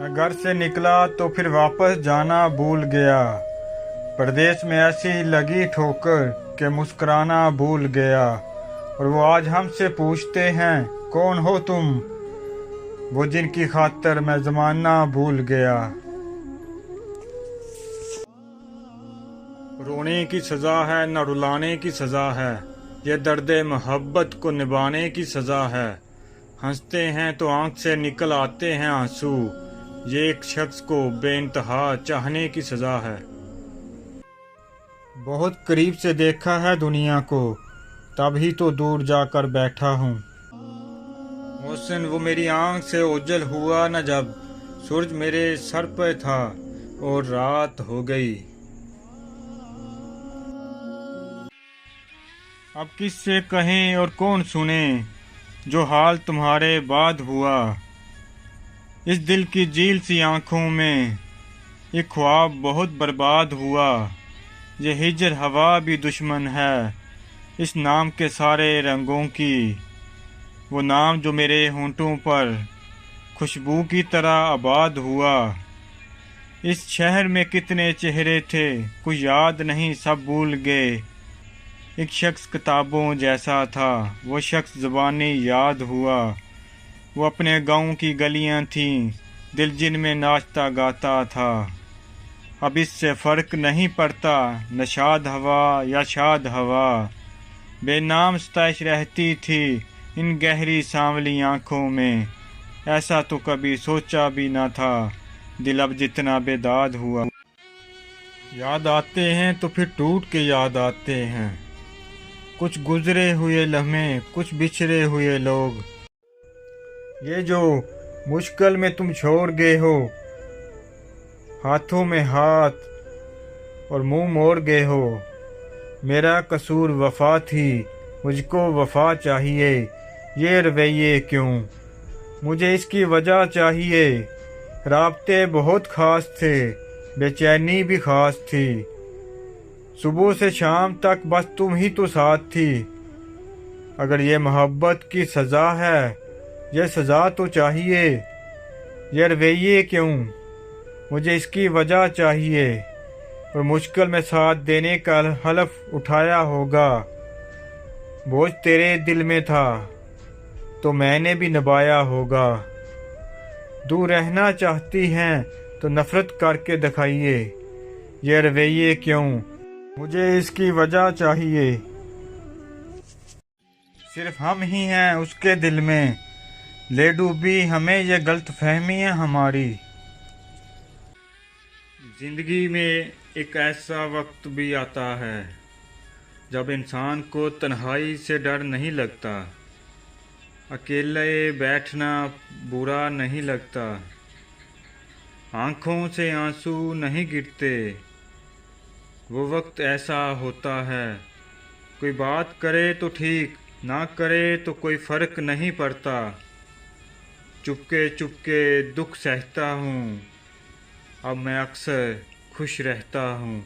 मैं घर से निकला तो फिर वापस जाना भूल गया। परदेश में ऐसी लगी ठोकर कि मुस्कुराना भूल गया। और वो आज हमसे पूछते हैं कौन हो तुम, वो जिनकी खातर मैं जमाना भूल गया। रोने की सजा है न रुलाने की सजा है, ये दर्द मोहब्बत को निभाने की सजा है। हंसते हैं तो आंख से निकल आते हैं आंसू, ये एक शख्स को बेइंतहा चाहने की सजा है। बहुत करीब से देखा है दुनिया को, तभी तो दूर जाकर बैठा हूँ। मोहसिन वो मेरी आंख से ओझल हुआ न जब सूरज मेरे सर पर था और रात हो गई। अब किससे कहें और कौन सुने जो हाल तुम्हारे बाद हुआ। इस दिल की झील सी आंखों में एक ख्वाब बहुत बर्बाद हुआ। ये हिजर हवा भी दुश्मन है इस नाम के सारे रंगों की, वो नाम जो मेरे होंठों पर खुशबू की तरह आबाद हुआ। इस शहर में कितने चेहरे थे कुछ याद नहीं सब भूल गए। एक शख्स किताबों जैसा था वो शख्स ज़बानी याद हुआ। वो अपने गांव की गलियां थीं दिल जिनमें नाचता गाता था। अब इससे फ़र्क नहीं पड़ता न शाद हवा या शाद हवा, बेनाम सताइश रहती थी इन गहरी सांवली आँखों में। ऐसा तो कभी सोचा भी न था दिल अब जितना बेदाद हुआ। याद आते हैं तो फिर टूट के याद आते हैं, कुछ गुजरे हुए लम्हे कुछ बिछड़े हुए लोग। ये जो मुश्किल में तुम छोड़ गए हो, हाथों में हाथ और मुंह मोड़ गए हो। मेरा कसूर वफा थी, मुझको वफा चाहिए। ये रवैये क्यों, मुझे इसकी वजह चाहिए। राब्ते बहुत खास थे, बेचैनी भी खास थी। सुबह से शाम तक बस तुम ही तो साथ थी। अगर ये मोहब्बत की सज़ा है, ये सज़ा तो चाहिए। ये रवैये क्यों, मुझे इसकी वजह चाहिए। और मुश्किल में साथ देने का हलफ उठाया होगा। बोझ तेरे दिल में था तो मैंने भी निभाया होगा। दूर रहना चाहती हैं तो नफरत करके दिखाइए। ये रवैये क्यों, मुझे इसकी वजह चाहिए। सिर्फ हम ही हैं उसके दिल में, ले डूबी हमें ये गलत फहमी है हमारी। जिंदगी में एक ऐसा वक्त भी आता है जब इंसान को तन्हाई से डर नहीं लगता, अकेले बैठना बुरा नहीं लगता, आँखों से आंसू नहीं गिरते। वो वक्त ऐसा होता है कोई बात करे तो ठीक, ना करे तो कोई फ़र्क नहीं पड़ता। चुपके चुपके दुख सहता हूँ, अब मैं अक्सर खुश रहता हूँ।